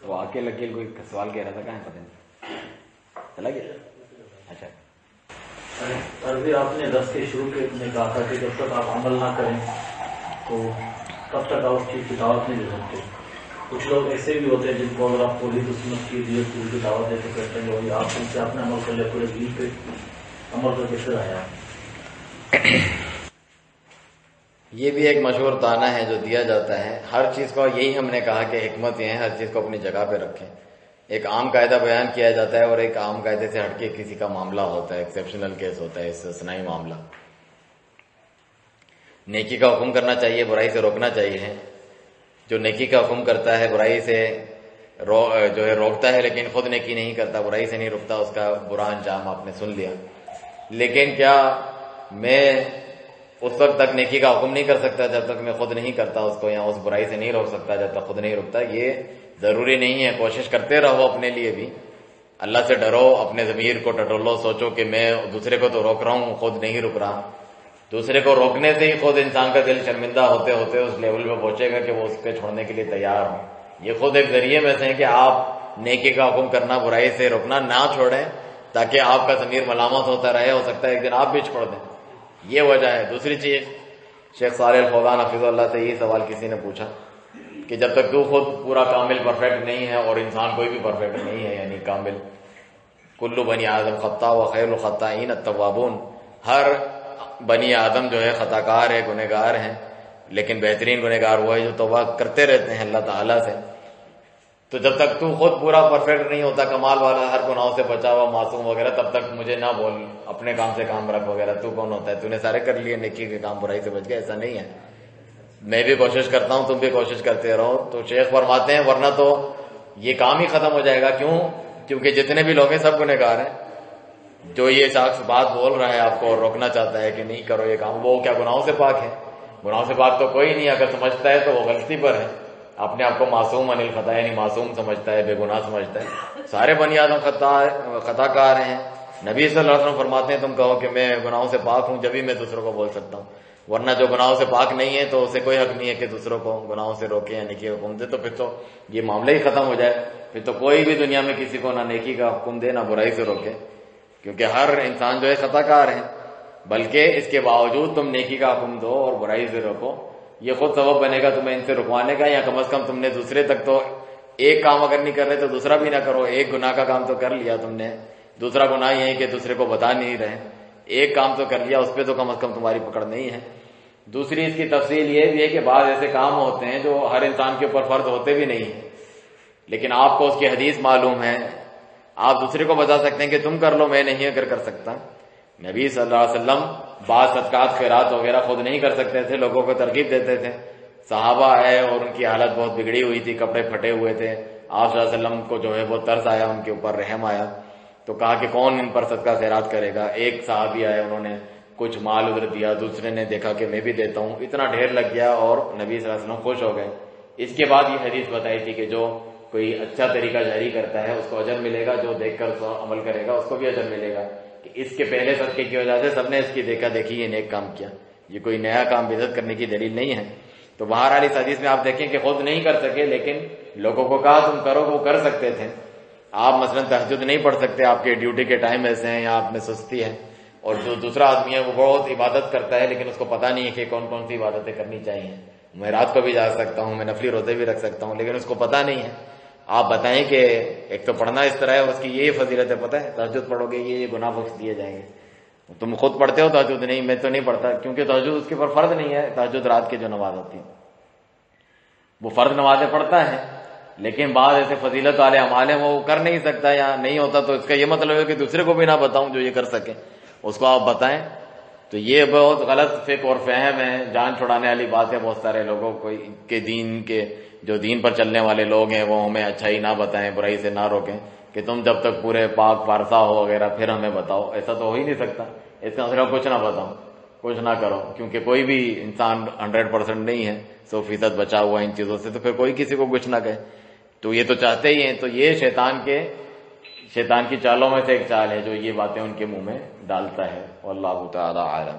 واقع لکیل کوئی سوال کہہ رہا تھا، کہاں پتہ نہیں چلا گیا؟ اچھا عربی آپ نے درس کے شروع میں کہا تھا کہ جب تک آپ عمل نہ کریں تو تب تک آپ اس چیز کی دعوت نہیں دے سکتے. کچھ لوگ ایسے بھی ہوتے ہیں جن کو اگر آپ پوری سنت کی دیت پوری کی دعوت دیتے کہتے ہیں وہی آپ ان سے اپنے عمل کر لے، پورے دین پہ عمل کر کے پھر آیا. یہ بھی ایک مشہور طعنہ ہے جو دیا جاتا ہے. ہر چیز کو یہی ہم نے کہا کہ حکمت یہ ہے، ہر چیز کو اپنی جگہ پہ رکھیں. ایک عام قاعدہ بیان کیا جاتا ہے اور ایک عام قاعدے سے ہٹ کے کسی کا معاملہ ہوتا ہے، ایکسیپشنل کیس ہوتا ہے، استثنائی معاملہ. نیکی کا حکم کرنا چاہیے، برائی سے روکنا چاہیے. جو نیکی کا حکم کرتا ہے برائی سے جو ہے روکتا ہے، لیکن خود نیکی نہیں کرتا، برائی سے نہیں روکتا، اس کا برا انجام آپ نے سن لیا. لیکن کیا میں اس وقت تک نیکی کا حکم نہیں کر سکتا جب تک میں خود نہیں کرتا اس کو، یا اس برائی سے نہیں روک سکتا جب تک خود نہیں روکتا؟ یہ ضروری نہیں ہے. کوشش کرتے رہو اپنے لیے بھی، اللہ سے ڈرو، اپنے ضمیر کو ٹٹولو، سوچو کہ میں دوسرے کو تو روک رہا ہوں، خود نہیں رک رہا. دوسرے کو روکنے سے ہی خود انسان کا دل شرمندہ ہوتے ہوتے اس لیول پہ پہنچے گا کہ وہ اس پہ چھوڑنے کے لیے تیار ہو. یہ خود ایک ذریعے میں سے ہے کہ آپ نیکی کا حکم کرنا، برائی سے روکنا نہ چھوڑیں، تاکہ آپ کا ضمیر ملامت ہوتا رہے. ہو سکتا ہے ایک دن آپ بھی چھوڑ دیں. یہ وجہ ہے. دوسری چیز، شیخ صالح الفوزان حفظہ اللہ سے یہ سوال کسی نے پوچھا کہ جب تک تو خود پورا کامل پرفیکٹ نہیں ہے، اور انسان کوئی بھی پرفیکٹ نہیں ہے یعنی کامل، کل بنی آدم خطا و خیر الخطائین التوابون، ہر بنی آدم جو ہے خطا کار ہے، گنہگار ہیں، لیکن بہترین گنہگار وہ ہے جو توبہ کرتے رہتے ہیں اللہ تعالیٰ سے. تو جب تک تو خود پورا پرفیکٹ نہیں ہوتا، کمال والا، ہر گناہوں سے بچا ہوا، معصوم وغیرہ، تب تک مجھے نہ بول اپنے کام سے کام رکھ وغیرہ. تو کون ہوتا ہے؟ تو نے سارے کر لیے، نیکی کے کام برائی سے بچ گئے؟ ایسا نہیں ہے. میں بھی کوشش کرتا ہوں، تم بھی کوشش کرتے رہو. تو شیخ فرماتے ہیں ورنہ تو یہ کام ہی ختم ہو جائے گا. کیوں؟ کیونکہ جتنے بھی لوگ ہیں سب گنہگار ہیں. جو یہ شخص بات بول رہا ہے آپ کو اور روکنا چاہتا ہے کہ نہیں کرو یہ کام، وہ کیا گناہوں سے پاک ہے؟ گناہوں سے پاک تو کوئی نہیں. اگر سمجھتا ہے تو وہ غلطی پر ہے. اپنے آپ کو معصوم عن الخطا یعنی معصوم سمجھتا ہے، بے گناہ سمجھتا ہے. سارے بنی آدم خطا کار ہیں. نبی صلی اللہ علیہ وسلم فرماتے ہیں تم کہو کہ میں گناہوں سے پاک ہوں، جبھی میں دوسروں کو بول سکتا ہوں. ورنہ جو گناہوں سے پاک نہیں ہے تو اسے کوئی حق نہیں ہے کہ دوسروں کو گناہوں سے روکے یا نیکی کا حکم دے. تو پھر تو یہ معاملہ ہی ختم ہو جائے. پھر تو کوئی بھی دنیا میں کسی کو نہ نیکی کا حکم دے نہ برائی سے روکے، کیونکہ ہر انسان جو ہے خطا کار ہے. بلکہ اس کے باوجود تم نیکی کا حکم دو اور برائی سے روکو، یہ خود سبب بنے گا تمہیں ان سے رکوانے کا. یا کم از کم تم نے دوسرے تک تو ایک کام اگر نہیں کر رہے تو دوسرا بھی نہ کرو. ایک گناہ کا کام تو کر لیا تم نے، دوسرا گناہ یہ ہے کہ دوسرے کو بتا نہیں رہے. ایک کام تو کر لیا، اس پہ تو کم از کم تمہاری پکڑ نہیں ہے. دوسری اس کی تفصیل یہ بھی ہے کہ بعض ایسے کام ہوتے ہیں جو ہر انسان کے اوپر فرض ہوتے بھی نہیں ہیں، لیکن آپ کو اس کی حدیث معلوم ہے، آپ دوسرے کو بتا سکتے ہیں کہ تم کر لو، میں نہیں اگر کر سکتا. نبی صلی اللہ علیہ وسلم بعض صدقات خیرات وغیرہ خود نہیں کر سکتے تھے، لوگوں کو ترغیب دیتے تھے. صحابہ آئے اور ان کی حالت بہت بگڑی ہوئی تھی، کپڑے پھٹے ہوئے تھے. آپ صلی اللہ علیہ وسلم کو جو ہے وہ ترس آیا، ان کے اوپر رحم آیا. تو کہا کہ کون ان پر صدقہ خیرات کرے گا. ایک صحابی آئے، انہوں نے کچھ مال ادھر دیا، دوسرے نے دیکھا کہ میں بھی دیتا ہوں. اتنا ڈھیر لگ گیا اور نبی صلی اللہ علیہ وسلم خوش ہو گئے. اس کے بعد یہ حدیث بتائی تھی کہ جو کوئی اچھا طریقہ جاری کرتا ہے اس کو اجر ملے گا، جو دیکھ کر عمل کرے گا اس کو بھی اجر ملے گا. کہ اس کے پہلے صدقے کی وجہ سے سب نے اس کی دیکھا دیکھی یہ نیک کام کیا. یہ کوئی نیا کام بدعت کرنے کی دلیل نہیں ہے. تو بہرحال اس حدیث میں آپ دیکھیں کہ خود نہیں کر سکے، لیکن لوگوں کو کہا تم کرو، وہ کر سکتے تھے. آپ مثلا تہجد نہیں پڑھ سکتے، آپ کے ڈیوٹی کے ٹائم ایسے ہیں یا آپ میں سستی ہے. اور جو دوسرا آدمی ہے وہ بہت عبادت کرتا ہے لیکن اس کو پتہ نہیں ہے کہ کون کون سی عبادتیں کرنی چاہیے. میں رات کو بھی جا سکتا ہوں، میں نفلی روزے بھی رکھ سکتا ہوں، لیکن اس کو پتہ نہیں ہے. آپ بتائیں کہ ایک تو پڑھنا اس طرح ہے، اس کی یہ فضیلت ہے، پتہ ہے تہجد پڑھو گے یہ گناہ بخش دیے جائیں گے. تم خود پڑھتے ہو تہجد؟ نہیں، میں تو نہیں پڑھتا، کیونکہ تہجد اس کے اوپر فرض نہیں ہے. تہجد رات کی جو نماز ہوتی ہے وہ فرض نمازیں پڑھتا ہے، لیکن بعض ایسے فضیلت والے اعمال ہیں وہ کر نہیں سکتا یا نہیں ہوتا. تو اس کا یہ مطلب ہے کہ دوسرے کو بھی نہ بتاؤں جو یہ کر سکے، اس کو آپ بتائیں. تو یہ بہت غلط فکر اور فہم ہے، جان چھڑانے والی بات ہے. بہت سارے لوگوں کو کے دین کے جو دین پر چلنے والے لوگ ہیں وہ ہمیں اچھائی نہ بتائیں، برائی سے نہ روکیں کہ تم جب تک پورے پاک پارسا ہو وغیرہ پھر ہمیں بتاؤ. ایسا تو ہو ہی نہیں سکتا. اس کا مطلب کچھ نہ بتاؤ، کچھ نہ کرو، کیونکہ کوئی بھی انسان 100% نہیں ہے، 100% بچا ہوا ان چیزوں سے. تو پھر کوئی کسی کو کچھ نہ کہے. تو یہ تو چاہتے ہی ہیں. تو یہ شیطان کی چالوں میں سے ایک چال ہے جو یہ باتیں ان کے منہ میں ڈالتا ہے. واللہ تعالی عالم.